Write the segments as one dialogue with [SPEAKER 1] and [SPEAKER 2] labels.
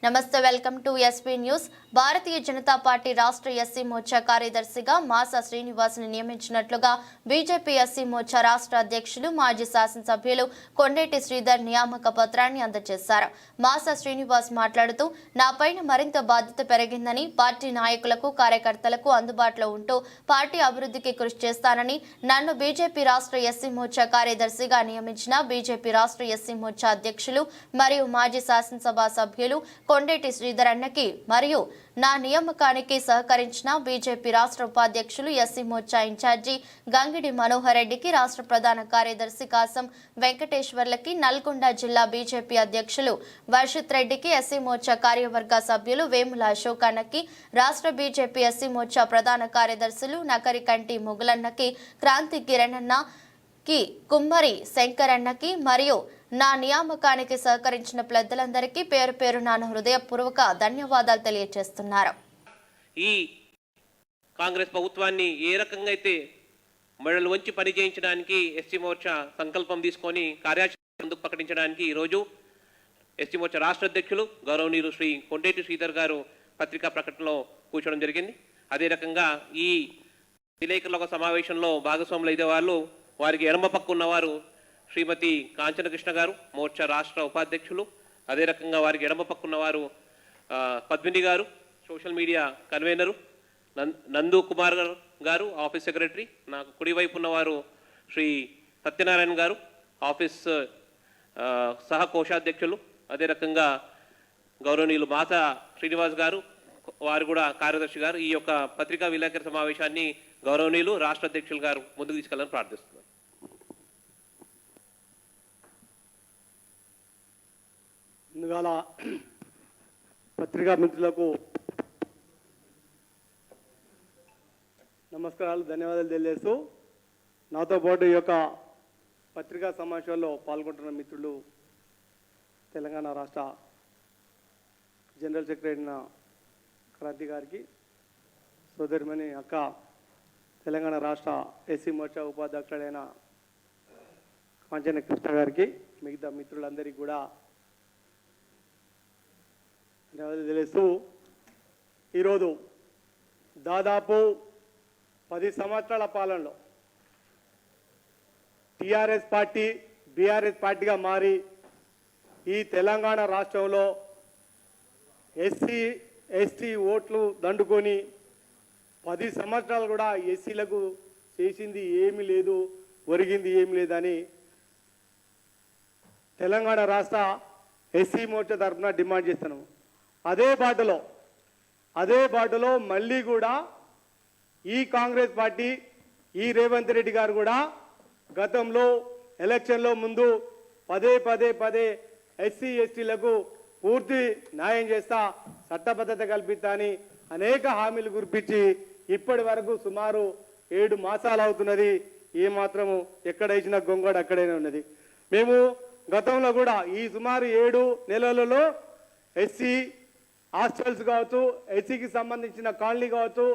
[SPEAKER 1] నమస్తే welcome to SP news. Bharatiya Janata party రాష్ట్ర SC Morcha కార్యదర్శిగా మాసా శ్రీనివాస్ని నియమించినట్లుగా బీజేపీ ఎస్సీ మోర్చా రాష్ట్ర అధ్యక్షులు మాజీ శాసనసభ్యులు కొండేటి శ్రీధర్ నియామక పత్రాన్ని అందజేశారు. మాసా శ్రీనివాస్ మాట్లాడుతూ నాపైన మరింత బాధ్యత పెరిగిందని, పార్టీ నాయకులకు కార్యకర్తలకు అందుబాటులో ఉంటూ పార్టీ అభివృద్ధికి కృషి చేస్తానని, నన్ను బీజేపీ రాష్ట్ర ఎస్సీ మోర్చా కార్యదర్శిగా నియమించిన బీజేపీ రాష్ట్ర ఎస్సీ మోర్చా అధ్యక్షులు మరియు మాజీ శాసనసభ సభ్యులు కొండేటి శ్రీధర్ అన్నకి మరియు నా నియామకానికి సహకరించిన బీజేపీ రాష్ట్ర ఉపాధ్యక్షులు ఎస్సీ మోర్చా ఇన్ఛార్జి గంగిడి మనోహర్ రెడ్డికి, రాష్ట్ర ప్రధాన కార్యదర్శి కాసం వెంకటేశ్వర్లకి, నల్గొండ జిల్లా బీజేపీ అధ్యక్షులు వర్షిత్ రెడ్డికి, ఎస్సీ మోర్చా కార్యవర్గ సభ్యులు వేముల అశోక్ అన్నకి, రాష్ట్ర బీజేపీ ఎస్సీ మోర్చా ప్రధాన కార్యదర్శులు నకరికంటి మొగులన్నకి, క్రాంతి కిరణ్ అన్నకి, కుమ్మరి శంకర్ అన్నకి మరియు నా నియామకానికి సహకరించిన పెద్దలందరికీ పేరు పేరు నా హృదయపూర్వక ధన్యవాదాలు తెలియజేస్తున్నారు.
[SPEAKER 2] ఈ కాంగ్రెస్ ప్రభుత్వాన్ని ఏ రకంగా అయితే మెడలు వంచి పని చేయించడానికి ఎస్సీ మోర్చా సంకల్పం తీసుకొని కార్యాచరణ ముందుకు ప్రకటించడానికి ఈరోజు ఎస్సీ మోర్చా రాష్ట్ర అధ్యక్షులు గౌరవనీయులు శ్రీ కొండేటి శ్రీధర్ గారు పత్రికా ప్రకటనలో కూర్చోవడం జరిగింది. అదే రకంగా ఈ విలేకరుల సమావేశంలో భాగస్వాములు అయితే వారికి ఎడమ పక్క ఉన్నవారు శ్రీమతి కాంచన కృష్ణ గారు, మోర్చా రాష్ట్ర ఉపాధ్యక్షులు. అదే రకంగా వారికి ఎడమ పక్కున్నవారు పద్మిని గారు, సోషల్ మీడియా కన్వీనరు, నందు కుమార్ గారు, ఆఫీస్ సెక్రటరీ. నాకు కుడివైపు ఉన్నవారు శ్రీ సత్యనారాయణ గారు, ఆఫీస్ సహ కోశాధ్యక్షులు. అదే రకంగా గౌరవనీయులు మాసా శ్రీనివాస్ గారు, వారు కూడా కార్యదర్శి గారు. ఈ యొక్క పత్రికా విలేకరుల సమావేశాన్ని గౌరవనీయులు రాష్ట్ర అధ్యక్షులు గారు ముందుకు తీసుకెళ్లాలని ప్రార్థిస్తున్నారు.
[SPEAKER 3] ముందుగాల పత్రికా మిత్రులకు నమస్కారాలు, ధన్యవాదాలు తెలియజేస్తూ, నాతో పాటు ఈ యొక్క పత్రికా సమావేశంలో పాల్గొంటున్న మిత్రులు తెలంగాణ రాష్ట్ర జనరల్ సెక్రటరీ అయిన క్రాంతి గారికి, సోదరిమణి అక్క తెలంగాణ రాష్ట్ర ఎస్సీ మోర్చా ఉపాధ్యక్షుడైన కాంచన కృష్ణ గారికి, మిగతా మిత్రులందరికీ కూడా తెలియస్తూ, ఈరోజు దాదాపు 10 సంవత్సరాల పాలనలో టీఆర్ఎస్ పార్టీ బీఆర్ఎస్ పార్టీగా మారి ఈ తెలంగాణ రాష్ట్రంలో ఎస్సీ ఎస్టీ ఓట్లు దండుకొని 10 సంవత్సరాలు కూడా ఎస్సీలకు చేసింది ఏమీ లేదు, ఒరిగింది ఏమి లేదని తెలంగాణ రాష్ట్ర ఎస్సీ మోర్చా తరఫున డిమాండ్ చేస్తున్నాము. అదే బాటలో మళ్ళీ కూడా ఈ కాంగ్రెస్ పార్టీ, ఈ రేవంత్ రెడ్డి గారు కూడా గతంలో ఎలక్షన్లో ముందు పదే ఎస్సీ ఎస్టీలకు పూర్తి న్యాయం చేస్తా, చట్టబద్ధత కల్పిస్తా అని అనేక హామీలు గుర్పించి ఇప్పటి వరకు సుమారు 7 మాసాలు అవుతున్నది. ఏమాత్రము ఎక్కడ ఇచ్చిన గొంగడు అక్కడైనా ఉన్నది. మేము గతంలో కూడా ఈ సుమారు 7 నెలలలో ఎస్సీ హాస్టల్స్ కావచ్చు, ఎస్సీకి సంబంధించిన కాలనీ కావచ్చు,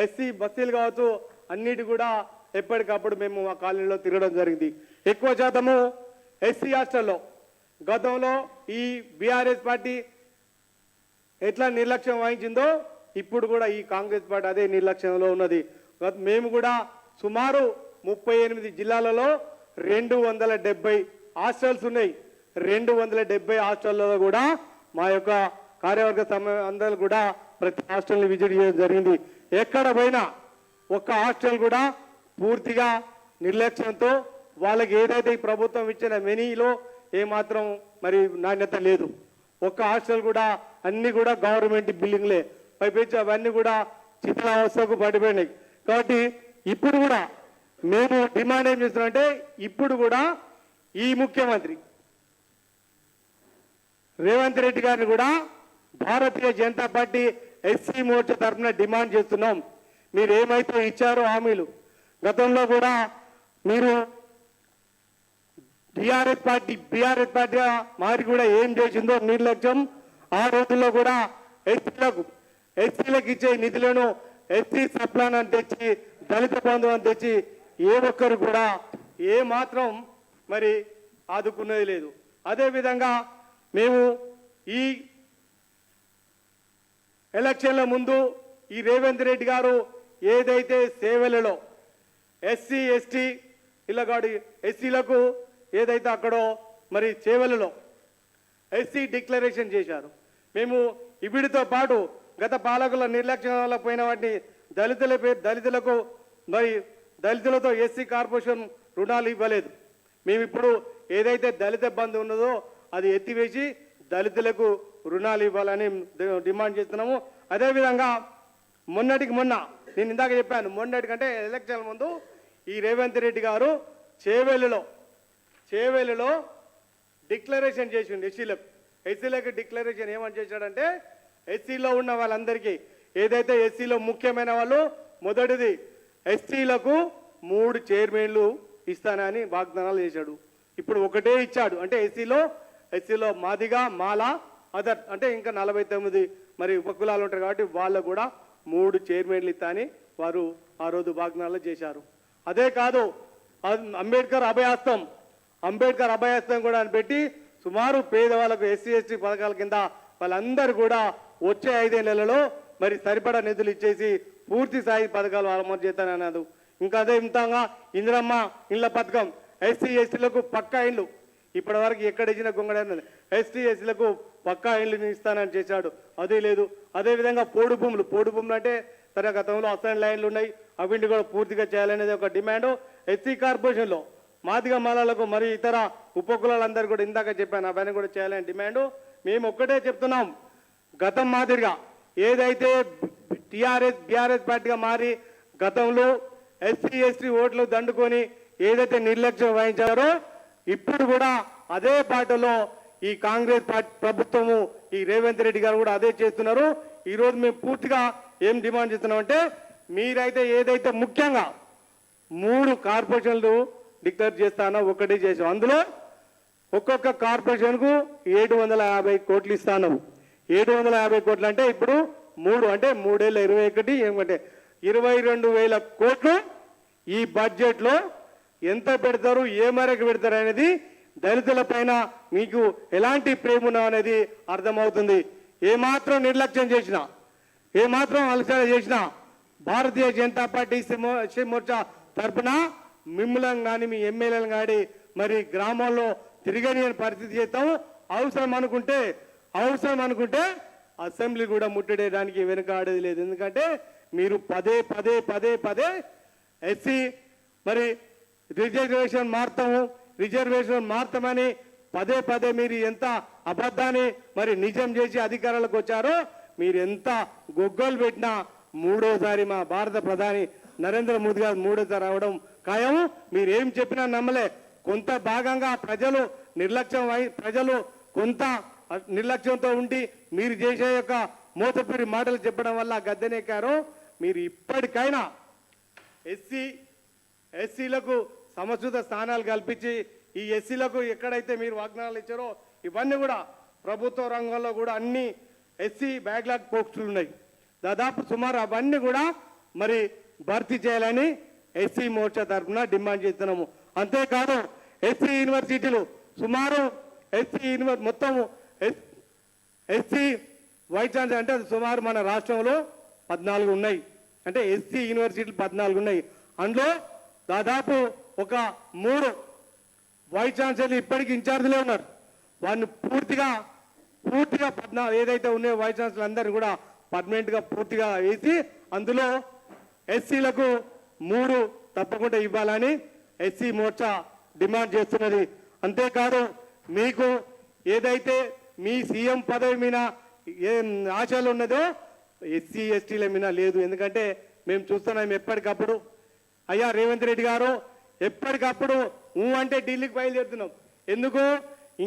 [SPEAKER 3] ఎస్సీ బస్తీలు కావచ్చు, అన్నిటి కూడా ఎప్పటికప్పుడు మేము ఆ కాలనీలో తిరగడం జరిగింది. ఎక్కువ శాతము ఎస్సీ హాస్టల్లో గతంలో ఈ బీఆర్ఎస్ పార్టీ ఎట్లా నిర్లక్ష్యం వహించిందో ఇప్పుడు కూడా ఈ కాంగ్రెస్ పార్టీ అదే నిర్లక్ష్యంలో ఉన్నది. మేము కూడా సుమారు 38 జిల్లాలలో 270 హాస్టల్స్ ఉన్నాయి. 270 హాస్టల్లో కూడా మా యొక్క కార్యవర్గ అందరూ కూడా ప్రతి హాస్టల్ని విజిట్ చేయడం జరిగింది. ఎక్కడ పోయినా ఒక్క హాస్టల్ కూడా పూర్తిగా నిర్లక్ష్యంతో, వాళ్ళకి ఏదైతే ఈ ప్రభుత్వం ఇచ్చిన మెనీలో ఏమాత్రం మరి నాణ్యత లేదు. ఒక్క హాస్టల్ కూడా, అన్ని కూడా గవర్నమెంట్ బిల్డింగ్లే, పైపెచ్చి అవన్నీ కూడా శిథిలావస్థకు పడిపోయినాయి. కాబట్టి ఇప్పుడు కూడా మేము డిమాండ్ ఏం చేస్తున్నామంటే, ఇప్పుడు కూడా ఈ ముఖ్యమంత్రి రేవంత్ రెడ్డి గారిని కూడా భారతీయ జనతా పార్టీ ఎస్సీ మోర్చా తరఫున డిమాండ్ చేస్తున్నాం. మీరు ఏమైతే ఇచ్చారో హామీలు, గతంలో కూడా మీరు బీఆర్ఎస్ పార్టీ మారి కూడా ఏం చేసిందో నిర్లక్ష్యం. ఆ రోజుల్లో కూడా ఎస్సీలకు ఇచ్చే నిధులను ఎస్సీ సప్లాన్ అని తెచ్చి, దళిత బంధు అని తెచ్చి ఏ ఒక్కరు కూడా ఏ మాత్రం మరి ఆదుకున్నది లేదు. అదేవిధంగా మేము ఈ ఎలక్షన్ల ముందు ఈ రేవంత్ రెడ్డి గారు ఏదైతే సేవలలో ఎస్సీ ఎస్టీ ఇళ్ళగాడి ఎస్సీలకు ఏదైతే అక్కడో మరి సేవలలో ఎస్సీ డిక్లరేషన్ చేశారు. మేము వీటితో పాటు గత పాలకుల నిర్లక్ష్యం వల్ల పోయిన వాటిని దళితులకు మరి దళితులతో ఎస్సీ కార్పొరేషన్ రుణాలు ఇవ్వలేదు. మేము ఇప్పుడు ఏదైతే దళిత బంధు ఉన్నదో అది ఎత్తివేసి దళితులకు రుణాలు ఇవ్వాలని డిమాండ్ చేస్తున్నాము. అదేవిధంగా మొన్నటికి మొన్న నేను ఇందాక చెప్పాను, మొన్నటికంటే ఎలక్షన్ ముందు ఈ రేవంత్ రెడ్డి గారు చేవేలులో డిక్లరేషన్ చేసిండు. ఎస్సీలకు డిక్లరేషన్ ఏమని చేశాడంటే ఎస్సీలో ఉన్న వాళ్ళందరికీ ఏదైతే ఎస్సీలో ముఖ్యమైన వాళ్ళు మొదటిది ఎస్టీలకు 3 చైర్మన్లు ఇస్తానని వాగ్దానాలు చేశాడు. ఇప్పుడు ఒకటే ఇచ్చాడు. అంటే ఎస్సీలో మాదిగా మాల అదర్ అంటే ఇంకా 49 మరి ఉపకులాలు ఉంటారు కాబట్టి వాళ్ళకు కూడా 3 చైర్మన్లు ఇస్తానని వారు ఆ రోజు వాగ్దానాలు చేశారు. అదే కాదు అంబేద్కర్ అభయహస్తం కూడా అని పెట్టి సుమారు పేదవాళ్ళకు ఎస్సీ ఎస్టీ పథకాల కింద వాళ్ళందరూ కూడా వచ్చే 5 నెలలలో మరి సరిపడా నిధులు ఇచ్చేసి పూర్తి స్థాయి పథకాలు అమలు చేస్తానన్నారు. ఇంకా అదే విధంగా ఇందిరమ్మ ఇళ్ల పథకం ఎస్సీ ఎస్టీలకు పక్కా ఇళ్ళు ఇప్పటి వరకు ఎక్కడ ఇచ్చిన గొంగడ ఎస్టీ ఎస్టీలకు పక్కా ఇళ్ళు ఇస్తానని చేశాడు. అది లేదు. అదేవిధంగా పోడు భూములు అంటే తన గతంలో అసైన్ లైన్లు ఉన్నాయి, అవింటి కూడా పూర్తిగా చేయాలనేది ఒక డిమాండ్. ఎస్సీ కార్పొరేషన్లో మాదిగ మాలలకు మరి ఇతర ఉపకులాలందరూ కూడా ఇందాక చెప్పాను అవన్నీ కూడా చేయాలని డిమాండ్. మేము ఒక్కటే చెప్తున్నాం, గతం మాదిరిగా ఏదైతే బీఆర్ఎస్ పార్టీగా మారి గతంలో ఎస్సీ ఎస్టీ ఓట్లు దండుకొని ఏదైతే నిర్లక్ష్యం వహించారో ఇప్పుడు కూడా అదే పార్టీలో ఈ కాంగ్రెస్ పార్టీ ప్రభుత్వము ఈ రేవంత్ రెడ్డి గారు కూడా అదే చేస్తున్నారు. ఈరోజు మేము పూర్తిగా ఏం డిమాండ్ చేస్తున్నామంటే మీరైతే ఏదైతే ముఖ్యంగా 3 కార్పొరేషన్లు డిక్లేర్ చేస్తానో ఒకటి చేసాం. అందులో ఒక్కొక్క కార్పొరేషన్కు 750 కోట్లు ఇస్తాను. 750 కోట్లు అంటే ఇప్పుడు 3 అంటే 3 ఏళ్ళ 21 ఏమంటే 22,000 కోట్లు ఈ బడ్జెట్లో ఎంత పెడతారు, ఏ మేరకు పెడతారు అనేది దళితుల పైన మీకు ఎలాంటి ప్రేమ ఉన్నా అనేది అర్థమవుతుంది. ఏమాత్రం నిర్లక్ష్యం చేసినా, ఏమాత్రం అలసట చేసినా భారతీయ జనతా పార్టీ ఎస్సీ మోర్చా తరఫున మిమ్మల్ని కానీ మీ ఎమ్మెల్యేలను కానీ మరి గ్రామాల్లో తిరగని పరిస్థితి చేస్తాము. అవసరం అనుకుంటే అసెంబ్లీ కూడా ముట్టడేయడానికి వెనుకాడేది లేదు. ఎందుకంటే మీరు పదే ఎస్సీ మరి రిజర్వేషన్ మార్తామని పదే మీరు ఎంత అబద్ధాన్ని మరి నిజం చేసి అధికారాలకు వచ్చారో మీరు ఎంత గొగ్గోలు పెట్టినా మూడోసారి మా భారత ప్రధాని నరేంద్ర మోదీ గారు మూడోసారి రావడం ఖాయం. మీరు ఏం చెప్పినా నమ్మలే. కొంత భాగంగా ప్రజలు కొంత నిర్లక్ష్యంతో ఉండి మీరు చేసే యొక్క మోసపూరి మాటలు చెప్పడం వల్ల గద్దెనెక్కారు. మీరు ఇప్పటికైనా ఎస్సీలకు సమస్యత స్థానాలు కల్పించి ఈ ఎస్సీలకు ఎక్కడైతే మీరు వాగ్దానాలు ఇచ్చారో ఇవన్నీ కూడా ప్రభుత్వ రంగంలో కూడా అన్ని ఎస్సీ బ్యాక్లాగ్ పోస్టులు ఉన్నాయి. దాదాపు సుమారు అవన్నీ కూడా మరి భర్తీ చేయాలని ఎస్సీ మోర్చా తరఫున డిమాండ్ చేస్తున్నాము. అంతేకాదు ఎస్సీ యూనివర్సిటీలు సుమారు మొత్తం ఎస్సీ వైస్ ఛాన్సలర్ అంటే సుమారు మన రాష్ట్రంలో 14 ఉన్నాయి. అంటే ఎస్సీ యూనివర్సిటీలు 14 ఉన్నాయి. అందులో దాదాపు ఒక 3 వైస్ ఛాన్సలర్లు ఇప్పటికీ ఇన్ఛార్జ్లో ఉన్నారు. వారిని పూర్తిగా 14 ఏదైతే ఉన్నాయో వైస్ ఛాన్సలర్ అందరినీ కూడా పర్మనెంట్గా పూర్తిగా వేసి అందులో ఎస్సీలకు 3 తప్పకుండా ఇవ్వాలని ఎస్సీ మోర్చా డిమాండ్ చేస్తున్నది. అంతేకాదు మీకు ఏదైతే మీ సీఎం పదవి మీద ఏం ఆశలు ఉన్నదో ఎస్సీ ఎస్టీల మీద లేదు. ఎందుకంటే మేము చూస్తున్నాం ఎప్పటికప్పుడు అయ్యా రేవంత్ రెడ్డి గారు ఎప్పటికప్పుడు అంటే ఢిల్లీకి బయలుదేరుతున్నాం. ఎందుకు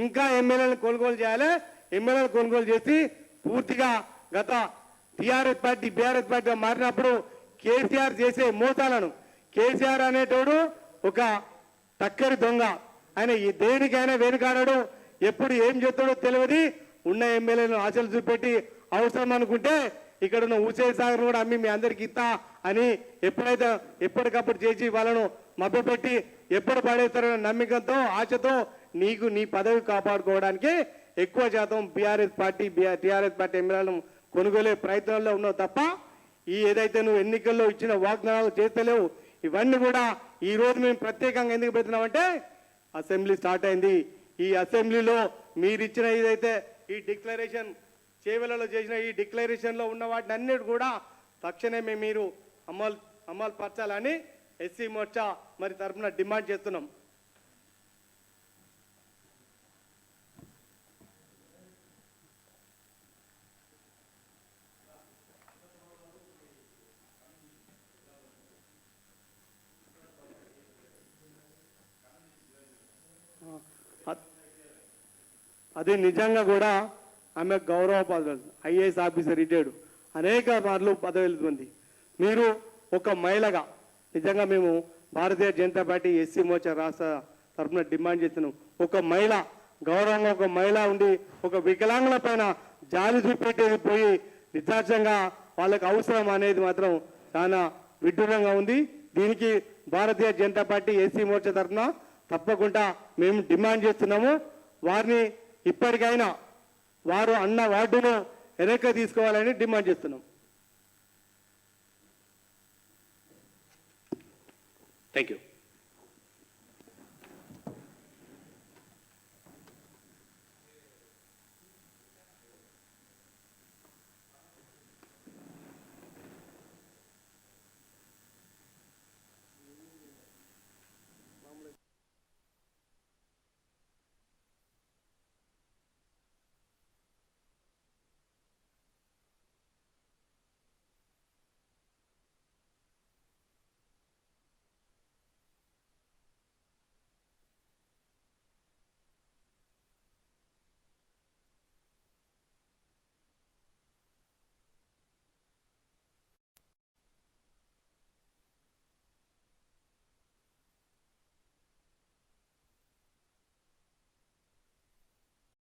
[SPEAKER 3] ఇంకా ఎమ్మెల్యేలను కొనుగోలు చేయాలి. ఎమ్మెల్యేలను కొనుగోలు చేసి పూర్తిగా గత బీఆర్ఎస్ పార్టీగా మారినప్పుడు కేసీఆర్ చేసే మోసాలను కేసీఆర్ అనేటోడు ఒక టక్కరి దొంగ. ఆయన దేనికైనా వెనుకాడడు. ఎప్పుడు ఏం చేస్తాడో తెలియదు. ఉన్న ఎమ్మెల్యేలను ఆశలు చూపెట్టి అవసరం అనుకుంటే ఇక్కడ ఉన్న హుసేన్ సాగర్ కూడా అమ్మి మీ అందరికి ఇస్తా అని ఎప్పటికప్పుడు చేసి వాళ్ళను మభ్యపెట్టి ఎప్పుడు పడేస్తారనే నమ్మకంతో ఆశతో నీ పదవి కాపాడుకోవడానికి ఎక్కువ శాతం టీఆర్ఎస్ పార్టీ ఎమ్మెల్యేలను కొనుగోలే ప్రయత్నంలో ఉన్నావు తప్ప ఈ ఏదైతే నువ్వు ఎన్నికల్లో ఇచ్చిన వాగ్దానాలు చేస్తలేవు ఇవన్నీ కూడా ఈ రోజు మేము ప్రత్యేకంగా ఎందుకు పెడుతున్నామంటే అసెంబ్లీ స్టార్ట్ అయింది. ఈ అసెంబ్లీలో మీరు ఇచ్చిన ఏదైతే ఈ డిక్లరేషన్ చేవెలలో చేసిన ఈ డిక్లరేషన్లో ఉన్న వాటిని అన్నిటి కూడా తక్షణమే మీరు అమలు పరచాలని ఎస్సీ మోర్చా మరి తరఫున డిమాండ్ చేస్తున్నాం. అది నిజంగా కూడా ఆమె గౌరవ పదవులు ఐఏఎస్ ఆఫీసర్ రిటైర్డ్ అనేక మార్లు పదవులు ఉంది. మీరు ఒక మహిళగా నిజంగా మేము భారతీయ జనతా పార్టీ ఎస్సీ మోర్చా రాష్ట్ర తరఫున డిమాండ్ చేస్తున్నాం. ఒక మహిళ గౌరవంగా ఒక మహిళ ఉండి ఒక వికలాంగుల పైన జాలి చూపెట్టేది పోయి నిశ్చార్జంగా వాళ్ళకి అవసరం అనేది మాత్రం చాలా విడ్డూరంగా ఉంది. దీనికి భారతీయ జనతా పార్టీ ఎస్సీ మోర్చా తరఫున తప్పకుండా మేము డిమాండ్ చేస్తున్నాము. వారిని ఇప్పటికైనా వారు అన్న వార్డును వెనక్కి తీసుకోవాలని డిమాండ్ చేస్తున్నాం.
[SPEAKER 2] Thank you.